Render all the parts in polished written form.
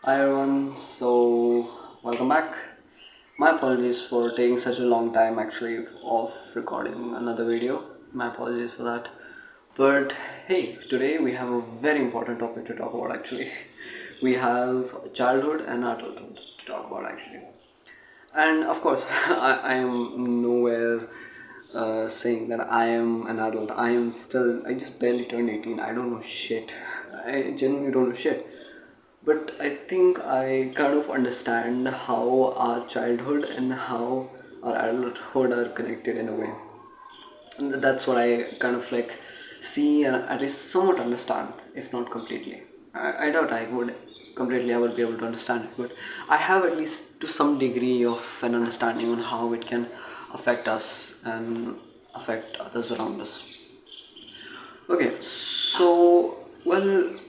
Hi everyone, so welcome back. My apologies for taking such a long time actually of recording another video. My apologies for that. But hey, today we have a very important topic to talk about actually. We have childhood and adulthood to talk about actually. And of course, I am nowhere saying that I am an adult. I just barely turned 18. I don't know shit. I genuinely don't know shit. But I think I kind of understand how our childhood and how our adulthood are connected in a way. And that's what I kind of like see and at least somewhat understand, if not completely. I doubt I would completely ever be able to understand it, but I have at least to some degree of an understanding on how it can affect us and affect others around us. Okay, so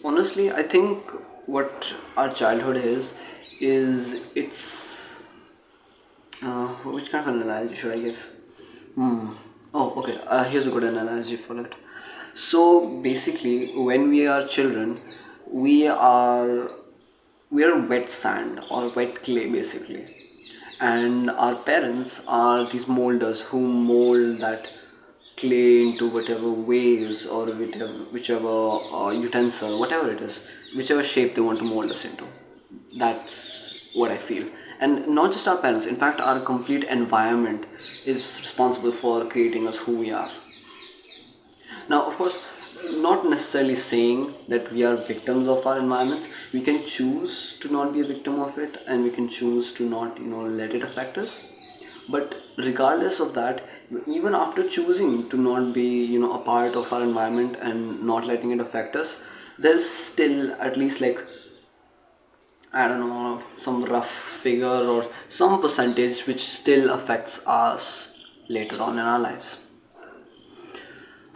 honestly, I think what our childhood is it's which kind of an analogy should I give? Hmm. Oh, okay. Here's a good analogy for it. So basically, when we are children, we are we are wet sand or wet clay basically, and our parents are these molders who mold that clay into whatever ways or whichever utensil, whatever it is, whichever shape they want to mold us into. That's what I feel. And not just our parents, in fact, our complete environment is responsible for creating us who we are. Now, of course, not necessarily saying that we are victims of our environments. We can choose to not be a victim of it, and we can choose to not, let it affect us. But regardless of that, even after choosing to not be, a part of our environment and not letting it affect us, there's still at least like I don't know, some rough figure or some percentage which still affects us later on in our lives.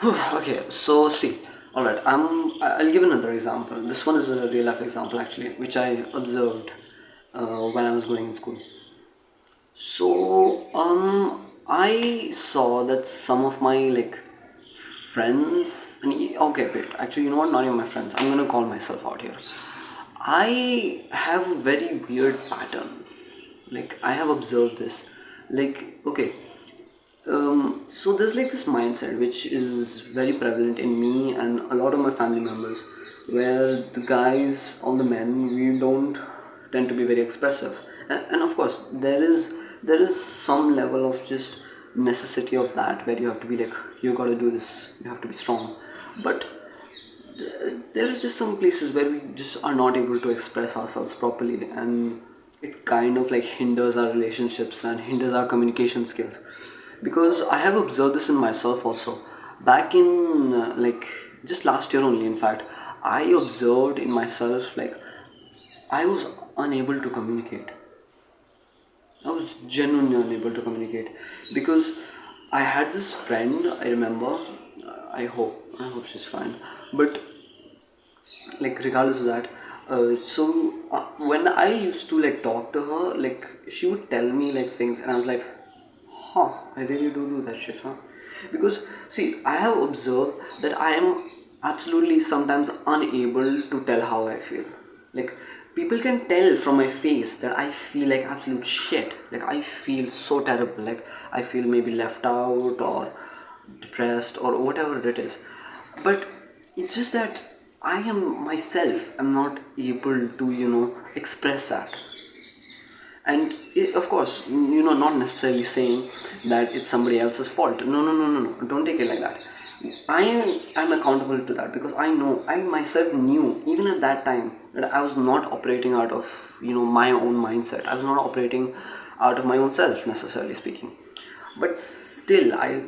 Okay, so see, all right, I'll give another example. This one is a real life example actually, which I observed when I was going in school. So I saw that some of my like friends and okay, wait, actually, you know what? Not even my friends. I'm gonna call myself out here. I have a very weird pattern. Like I have observed this. Like okay, so there's like this mindset which is very prevalent in me and a lot of my family members, where the guys or the men we don't tend to be very expressive, and of course there is some level of just necessity of that where you have to be like you got to do this, you have to be strong, but there is just some places where we just are not able to express ourselves properly, and it kind of like hinders our relationships and hinders our communication skills, because I have observed this in myself also. Back in like just last year only, in fact, I observed in myself like I was unable to communicate. I was genuinely unable to communicate because I had this friend. I remember. I hope she's fine. But like regardless of that, when I used to like talk to her, like she would tell me like things, and I was like, huh, I really do that shit, huh? Because see, I have observed that I am absolutely sometimes unable to tell how I feel. Like people can tell from my face that I feel like absolute shit. Like I feel so terrible. Like I feel maybe left out or depressed or whatever it is. But it's just that I am myself. I'm not able to, express that. And of course, not necessarily saying that it's somebody else's fault. No, no, no, no, no. Don't take it like that. I'm accountable to that because I know I myself knew even at that time that I was not operating out of my own mindset. I was not operating out of my own self necessarily speaking. But still, I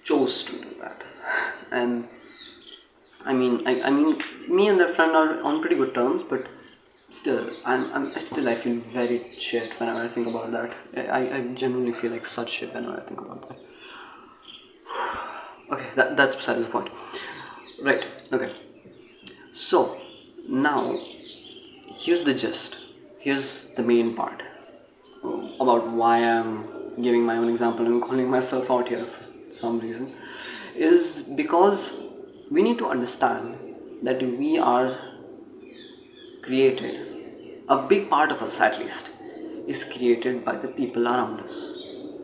chose to do that, and I mean, me and that friend are on pretty good terms, but still, I feel very shit whenever I think about that. I genuinely feel like such shit whenever I think about that. Okay, that's besides the point. Right. Okay. So now here's the gist. Here's the main part about why I'm giving my own example and calling myself out here for some reason, is because we need to understand that we are created. a big part of us at least, is created by the people around us.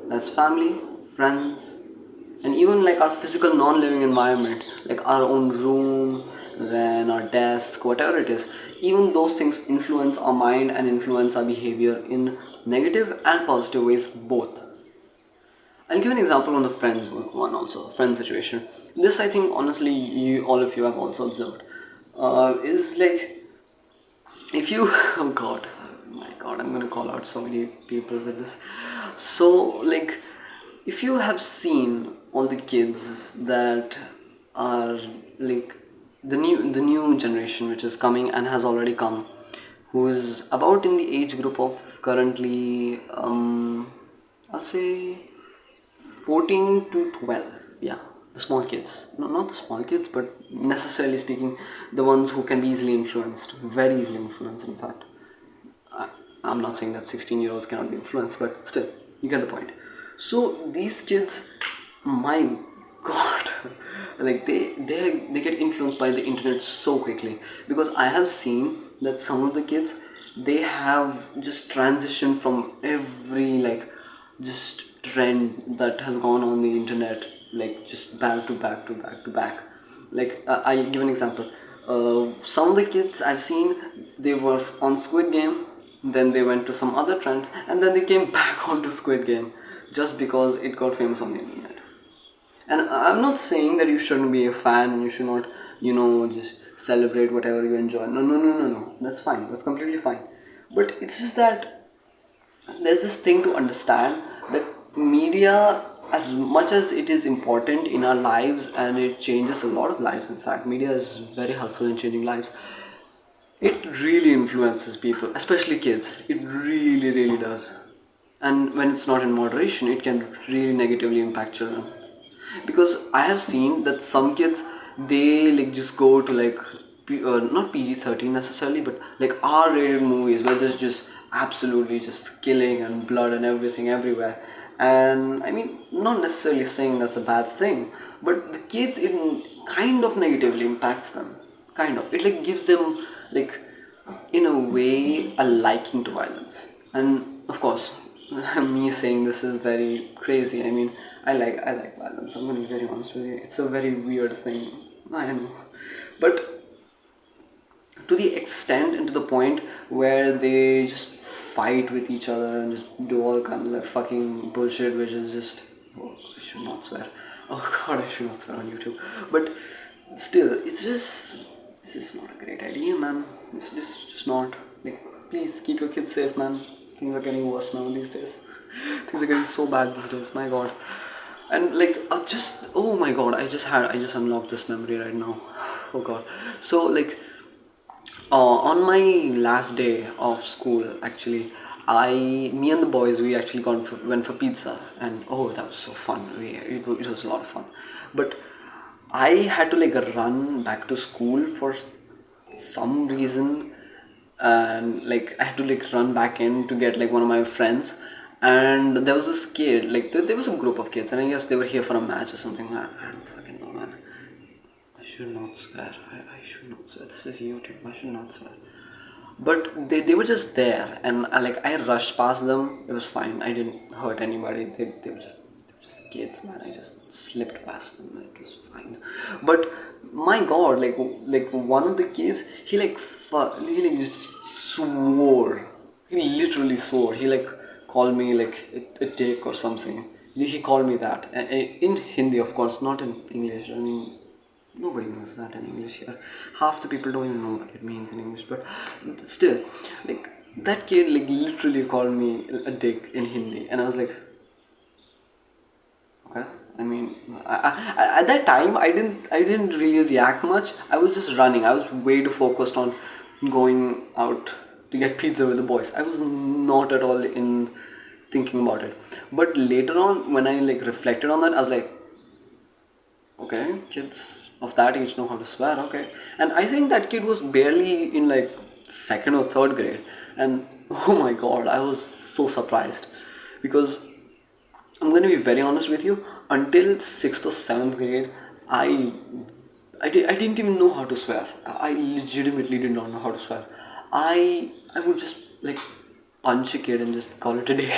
That's family, friends, and even like our physical non-living environment, like our own room, then our desk, whatever it is. Even those things influence our mind and influence our behavior in negative and positive ways both. I'll give an example on the friends one also, friend situation. This I think honestly all of you have also observed. Is like if you oh god, my god, I'm gonna call out so many people with this. So like if you have seen all the kids that are like the new generation which is coming and has already come, who is about in the age group of currently I'll say 14 to 12. Yeah, the small kids. No, not the small kids, but necessarily speaking, the ones who can be easily influenced, very easily influenced, in fact. I, I'm not saying that 16-year-olds cannot be influenced, but still, you get the point. So, these kids, my god, like they get influenced by the internet so quickly, because I have seen that some of the kids, they have just transitioned from every like just trend that has gone on the internet, like just back to back to back to back. Like I'll give an example. Some of the kids I've seen, they were on Squid Game, then they went to some other trend, and then they came back onto Squid Game just because it got famous on the internet. And I'm not saying that you shouldn't be a fan and you should not, just celebrate whatever you enjoy. No, no, no, no, no. That's fine. That's completely fine. But it's just that there's this thing to understand that media, as much as it is important in our lives and it changes a lot of lives, in fact, media is very helpful in changing lives. It really influences people, especially kids. It really, really does. And when it's not in moderation, it can really negatively impact children. Because I have seen that some kids, they like just go to like not PG-13 necessarily, but like R-rated movies where there's just absolutely just killing and blood and everything everywhere. And I mean, not necessarily saying that's a bad thing, but the kids, it kind of negatively impacts them. Kind of, it like gives them like in a way a liking to violence. And of course, me saying this is very crazy. I mean, I like violence. I'm gonna be very honest with you. It's a very weird thing, I know, but to the extent and to the point where they just fight with each other and just do all kinds of like fucking bullshit, which is just, oh, I should not swear. Oh god, I should not swear on YouTube. But still, it's just not a great idea, man. It's just not. Like, please keep your kids safe, man. Things are getting worse now these days. Things are getting so bad these days. My god. And like, oh my god, I just unlocked this memory right now. Oh god. So like, on my last day of school, actually, me and the boys, we actually went for pizza, and oh, that was so fun. It was a lot of fun, but I had to like run back to school for some reason, and like I had to like run back in to get like one of my friends, and there was this kid, like there was a group of kids, and I guess they were here for a match or something. I don't fucking know, man. I should not swear. I should not swear. This is YouTube. I should not swear. But they were just there, and I rushed past them. It was fine. I didn't hurt anybody. They were just kids, man. I just slipped past them. It was fine. But my God, like one of the kids, he like just swore. He literally swore. He like called me like a dick or something. He called me that in Hindi, of course, not in English. I mean, nobody knows that in English here. Half the people don't even know what it means in English. But still, like that kid, like literally called me a dick in Hindi, and I was like, okay. I mean, at that time, I didn't really react much. I was just running. I was way too focused on going out to get pizza with the boys. I was not at all in thinking about it. But later on, when I like reflected on that, I was like, okay, kids of that age know how to swear, okay. And I think that kid was barely in like second or third grade, and oh my god, I was so surprised, because I'm going to be very honest with you, until 6th or 7th grade, I didn't even know how to swear. I legitimately did not know how to swear. I would just like punch a kid and just call it a day.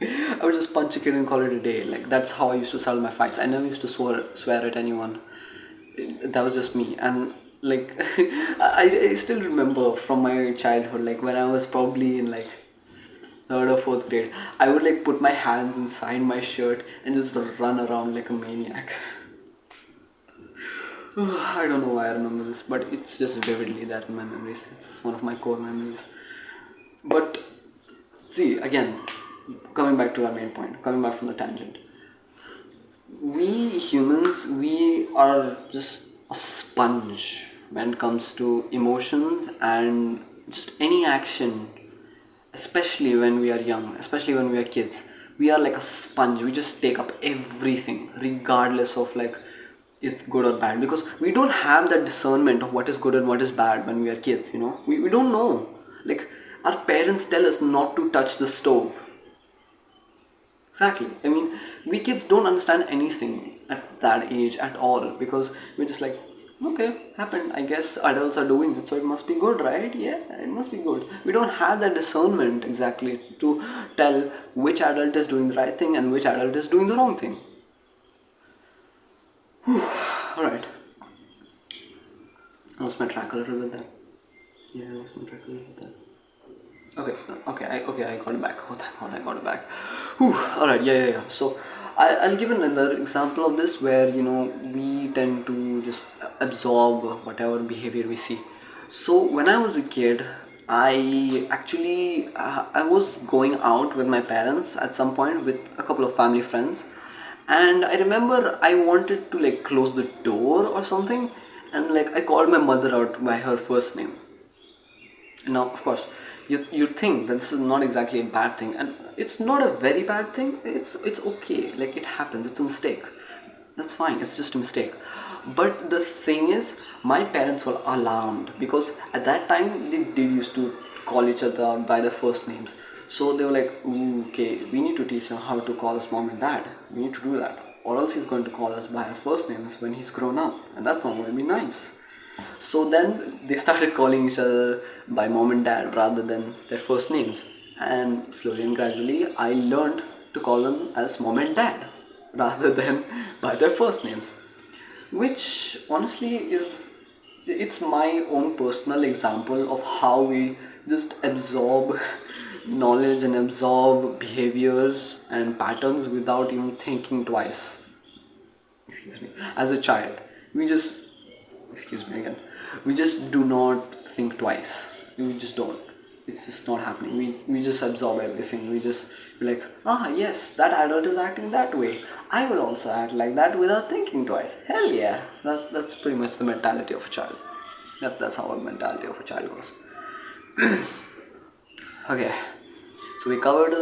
I would just punch a kid and call it a day. Like that's how I used to settle my fights. I never used to swear at anyone. That was just me. And like I still remember from my childhood, like when I was probably in like third or fourth grade, I would like put my hands inside my shirt and just run around like a maniac. I don't know why I remember this, but it's just vividly that in my memories. It's one of my core memories. But see, again, coming back to our main point, coming back from the tangent, we humans, we are just a sponge when it comes to emotions and just any action, especially when we are young, especially when we are kids. We are like a sponge. We just take up everything, regardless of like it's good or bad, because we don't have that discernment of what is good and what is bad when we are kids. We don't know. Like our parents tell us not to touch the stove. Exactly. I mean, we kids don't understand anything at that age at all, because we're just like, okay, happened. I guess adults are doing it, so it must be good, right? Yeah, it must be good. We don't have that discernment exactly to tell which adult is doing the right thing and which adult is doing the wrong thing. Alright. I lost my track a little bit there. Yeah, I lost my track a little bit there. Okay, I got it back. Oh, thank God, I got it back. Whew. All right, yeah. So, I'll give another example of this where we tend to just absorb whatever behavior we see. So when I was a kid, I was going out with my parents at some point with a couple of family friends, and I remember I wanted to like close the door or something, and like I called my mother out by her first name. Now, of course, you think that this is not exactly a bad thing, and it's not a very bad thing. It's okay. Like it happens. It's a mistake. That's fine. It's just a mistake. But the thing is, my parents were alarmed because at that time they did used to call each other out by their first names. So they were like, "Ooh, okay, we need to teach him how to call us mom and dad. We need to do that, or else he's going to call us by our first names when he's grown up, and that's not going to be nice." So then they started calling each other by mom and dad rather than their first names. And slowly and gradually, I learned to call them as mom and dad rather than by their first names. Which honestly it's my own personal example of how we just absorb knowledge and absorb behaviors and patterns without even thinking twice. Excuse me. As a child, we just excuse me again, we just do not think twice. We just don't. It's just not happening. We just absorb everything. We just be like, yes, that adult is acting that way, I will also act like that without thinking twice. Hell yeah. That's pretty much the mentality of a child. That's how a mentality of a child goes. Okay, so we covered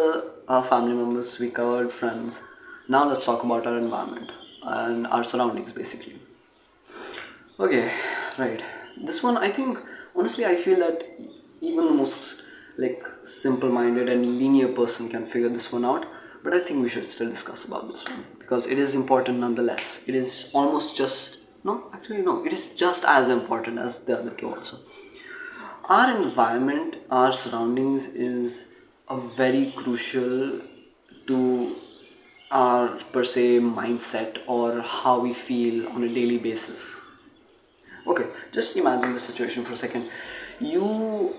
our family members, we covered friends. Now let's talk about our environment and our surroundings basically. Okay, right. This one, I think, honestly, I feel that even the most like simple-minded and linear person can figure this one out. But I think we should still discuss about this one because it is important nonetheless. It is almost just no, actually no, it is just as important as the other two also. Our environment, our surroundings is a very crucial to our per se mindset or how we feel on a daily basis. Okay, just imagine the situation for a second. You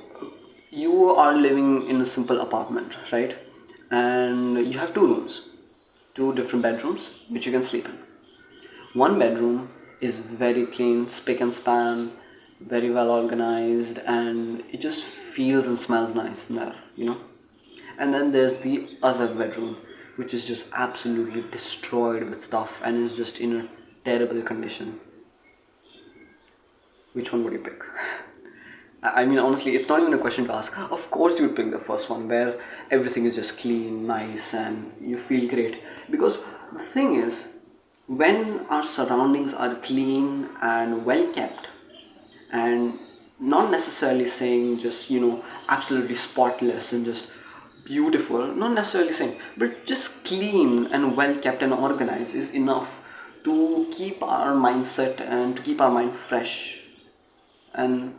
you are living in a simple apartment, right? And you have two rooms, two different bedrooms which you can sleep in. One bedroom is very clean, spick and span, very well organized, and it just feels and smells nice in there. And then there's the other bedroom, which is just absolutely destroyed with stuff and is just in a terrible condition. Which one would you pick? I mean, honestly, it's not even a question to ask. Of course, you would pick the first one where everything is just clean, nice, and you feel great. Because the thing is, when our surroundings are clean and well kept, and not necessarily saying just, absolutely spotless and just beautiful, not necessarily saying, but just clean and well kept and organized is enough to keep our mindset and to keep our mind fresh and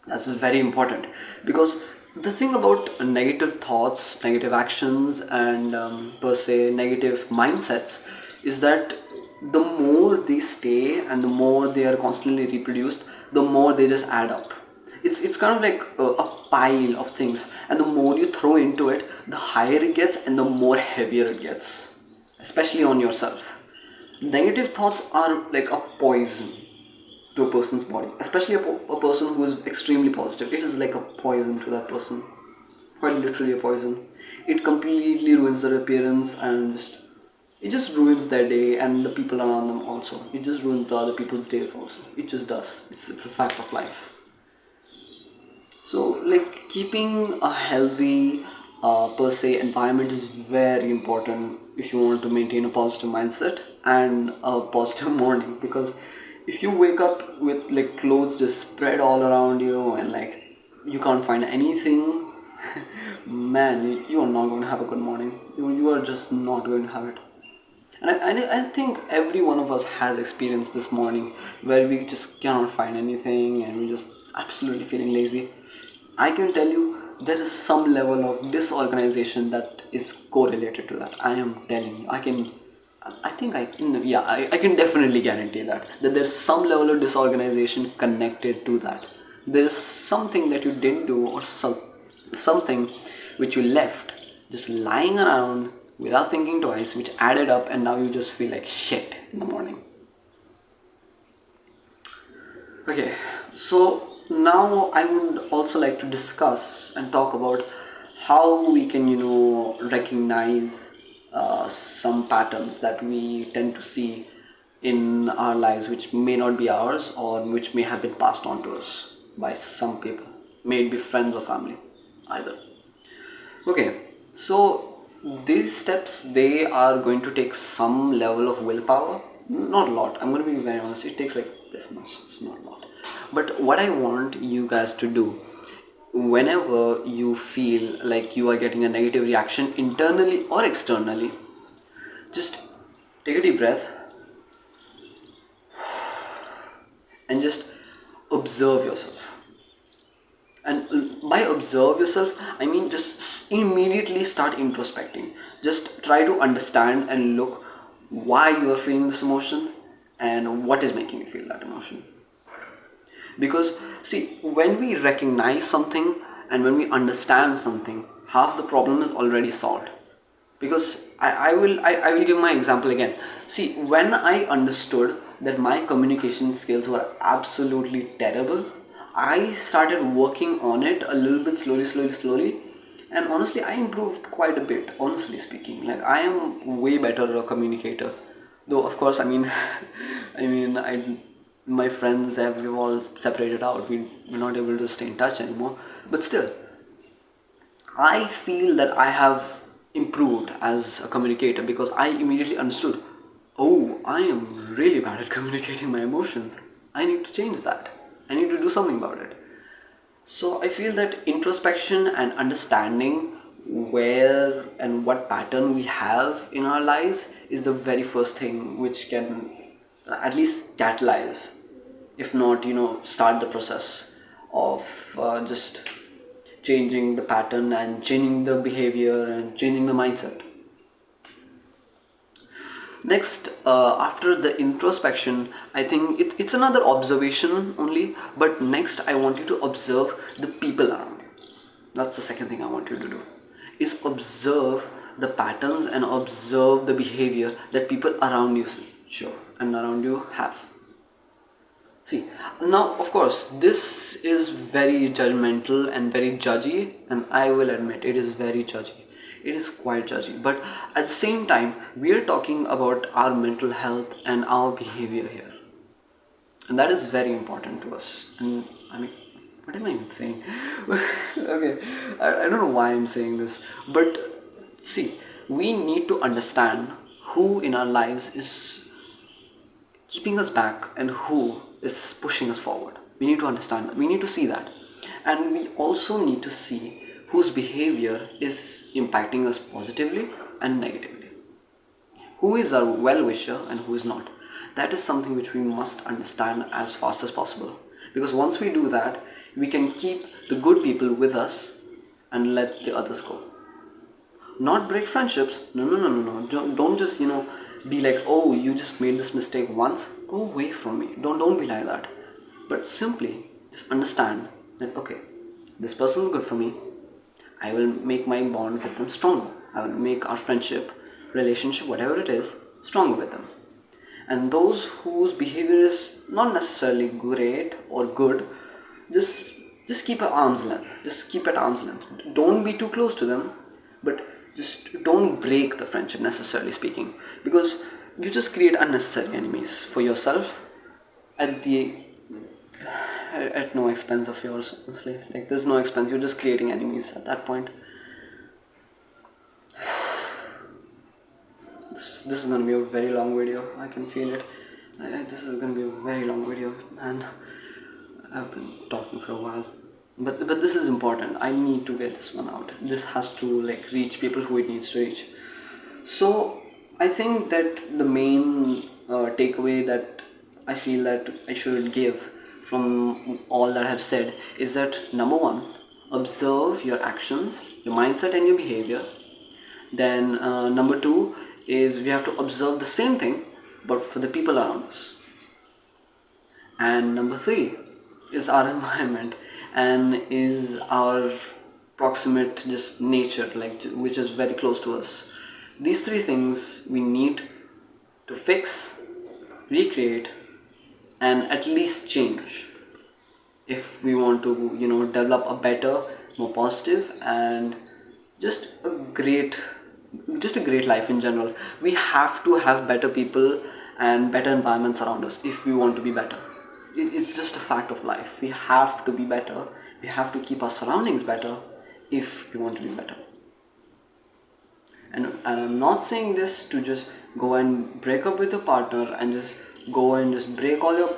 That's very important, because the thing about negative thoughts, negative actions, and per se negative mindsets is that the more they stay and the more they are constantly reproduced, the more they just add up. It's kind of like a pile of things, and the more you throw into it, the higher it gets and the more heavier it gets, especially on yourself. Negative thoughts are like a poison to a person's body, especially a person who is extremely positive. It is like a poison to that person, quite literally a poison. It completely ruins their appearance, and it just ruins their day and the people around them also. It just ruins the other people's days also. It just does. It's a fact of life. So, like, keeping a healthy per se environment is very important if you want to maintain a positive mindset and a positive morning. Because if you wake up with like clothes just spread all around you and like you can't find anything, man, you are not going to have a good morning. You are just not going to have it. And I think every one of us has experienced this morning where we just cannot find anything and we just absolutely feeling lazy. I can tell you there is some level of disorganization that is correlated to that. I am telling you. I think I can, yeah, I can definitely guarantee that there's some level of disorganization connected to that. There's something that you didn't do, or something which you left just lying around without thinking twice, which added up, and now you just feel like shit in the morning. Okay, so now I would also like to discuss and talk about how we can, recognize some patterns that we tend to see in our lives, which may not be ours or which may have been passed on to us by some people, may it be friends or family, either. Okay, so these steps, they are going to take some level of willpower. Not a lot. I'm going to be very honest. It takes like this much. It's not a lot. But what I want you guys to do, whenever you feel like you are getting a negative reaction internally or externally, just take a deep breath and just observe yourself. And by observe yourself, I mean just immediately start introspecting. Just try to understand and look why you are feeling this emotion and what is making you feel that emotion. Because see, when we recognize something and when we understand something, half the problem is already solved. Because I will give my example again. See, when I understood that my communication skills were absolutely terrible, I started working on it a little bit slowly, and honestly I improved quite a bit, honestly speaking. Like, I am way better a communicator, though of course, I mean I my friends have, we've all separated out. We're not able to stay in touch anymore, but still I feel that I have improved as a communicator, because I immediately understood, oh, I am really bad at communicating my emotions. I need to change that. I need to do something about it. So I feel that introspection and understanding where and what pattern we have in our lives is the very first thing which can at least catalyze, if not, start the process of just changing the pattern and changing the behavior and changing the mindset. Next, after the introspection, I think it's another observation only, but next I want you to observe the people around you. That's the second thing I want you to do, is observe the patterns and observe the behavior that people around you show and around you have. See, now of course, this is very judgmental and very judgy, and I will admit it is very judgy. It is quite judgy, but at the same time, we are talking about our mental health and our behavior here, and that is very important to us. And I mean, what am I even saying? Okay, I don't know why I'm saying this, but see, we need to understand who in our lives is keeping us back and who is pushing us forward. We need to understand that. We need to see that. And we also need to see whose behavior is impacting us positively and negatively. Who is our well wisher and who is not. That is something which we must understand as fast as possible. Because once we do that, we can keep the good people with us and let the others go. Not break friendships. No, no, no, no, no. Don't just be like, oh, you just made this mistake once. Go away from me. Don't be like that. But simply just understand that okay, this person is good for me. I will make my bond with them stronger. I will make our friendship, relationship, whatever it is, stronger with them. And those whose behavior is not necessarily great or good, just just keep at arm's length. Just keep at arm's length. Don't be too close to them, but just don't break the friendship necessarily speaking, because you just create unnecessary enemies for yourself at the at no expense of yours, honestly. Like there's no expense, you're just creating enemies at that point. This is gonna be a very long video. I can feel it. This is gonna be a very long video, and I've been talking for a while. But this is important. I need to get this one out. This has to like reach people who it needs to reach. So I think that the main takeaway that I feel that I should give from all that I've said is that number one, observe your actions, your mindset, and your behavior. Then number two is we have to observe the same thing but for the people around us. And number three is our environment and is our proximate just nature, like which is very close to us. These three things we need to fix, recreate, and at least change if we want to develop a better, more positive, and just a great life in general. We have to have better people and better environments around us if we want to be better. It's just a fact of life. We have to be better. We have to keep our surroundings better if we want to be better. And I'm not saying this to just go and break up with your partner and just go and just break all your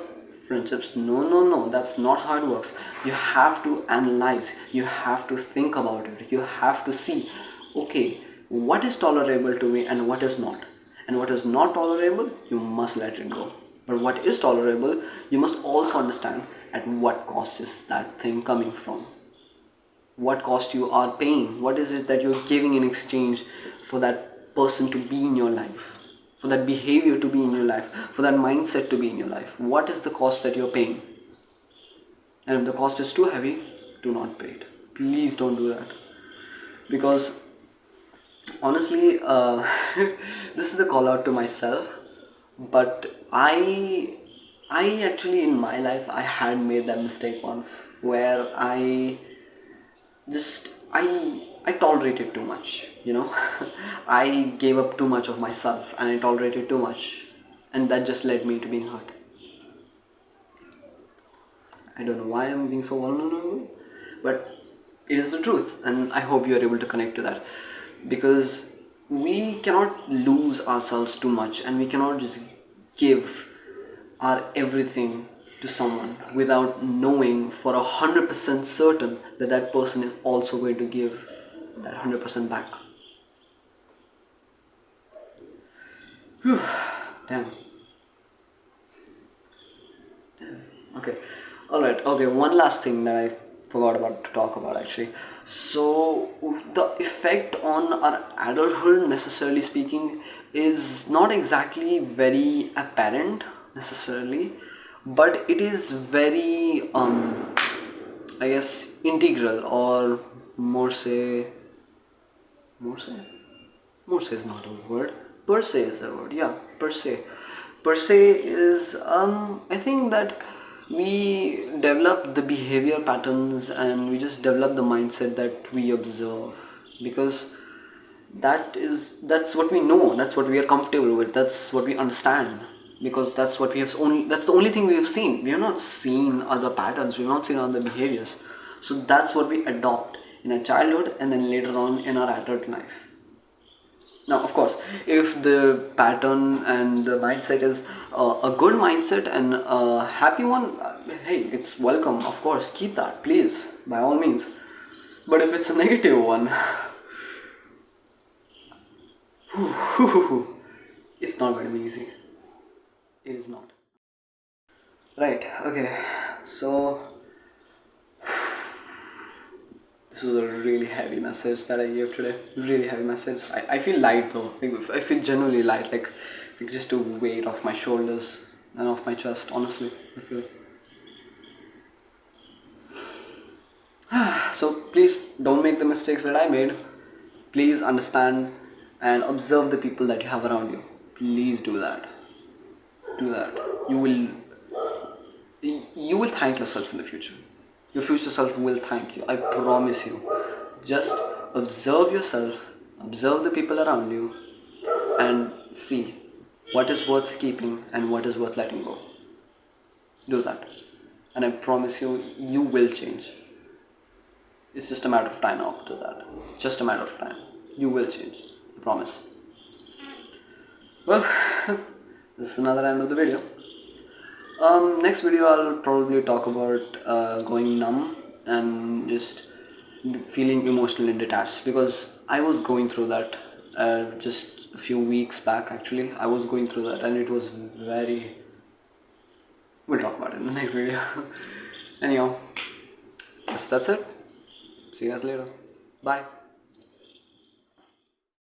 friendships. No, no, no. That's not how it works. You have to analyze. You have to think about it. You have to see, okay, what is tolerable to me and what is not. And what is not tolerable, you must let it go. But what is tolerable, you must also understand at what cost is that thing coming from. What cost you are paying. What is it that you're giving in exchange for that person to be in your life, for that behavior to be in your life, for that mindset to be in your life. What is the cost that you're paying? And if the cost is too heavy, do not pay it. Please don't do that. Because honestly, this is a call out to myself, but I actually in my life I had made that mistake once where I tolerated too much, I gave up too much of myself and I tolerated too much, and that just led me to being hurt. I don't know why I'm being so vulnerable, but it is the truth, and I hope you are able to connect to that, because we cannot lose ourselves too much and we cannot just give our everything to someone without knowing for 100% certain that that person is also going to give that 100% back. Whew. Damn. Okay. Alright, okay, one last thing that I forgot about to talk about actually. So the effect on our adulthood, necessarily speaking, is not exactly very apparent necessarily, but it is very I guess integral, or more say more say is not a word, per se is the word. Yeah, per se is I think that we develop the behavior patterns and we just develop the mindset that we observe, because that's what we know, that's what we are comfortable with, that's what we understand, because that's the only thing we have seen. We have not seen other patterns, we have not seen other behaviors. So that's what we adopt in our childhood and then later on in our adult life. Now, of course, if the pattern and the mindset is a good mindset and a happy one, hey, it's welcome. Of course, keep that, please, by all means. But if it's a negative one, it's not going to be easy. It is not. Right, okay. So, This was a really heavy message that I gave today. Really heavy message. I feel light though. Like, I feel genuinely light. Like just a weight off my shoulders and off my chest. Honestly, I feel. So please don't make the mistakes that I made. Please understand and observe the people that you have around you. Please do that. Do that. You will thank yourself in the future. Your future self will thank you. I promise you. Just observe yourself, observe the people around you, and see what is worth keeping and what is worth letting go. Do that. And I promise you, you will change. It's just a matter of time after that. Just a matter of time. You will change. I promise. Well, this is another end of the video. Next video I'll probably talk about going numb and just feeling emotionally detached, because I was going through that just a few weeks back. Actually, I was going through that and it was very. We'll talk about it in the next video. Anyhow, yes, that's it. See you guys later. Bye.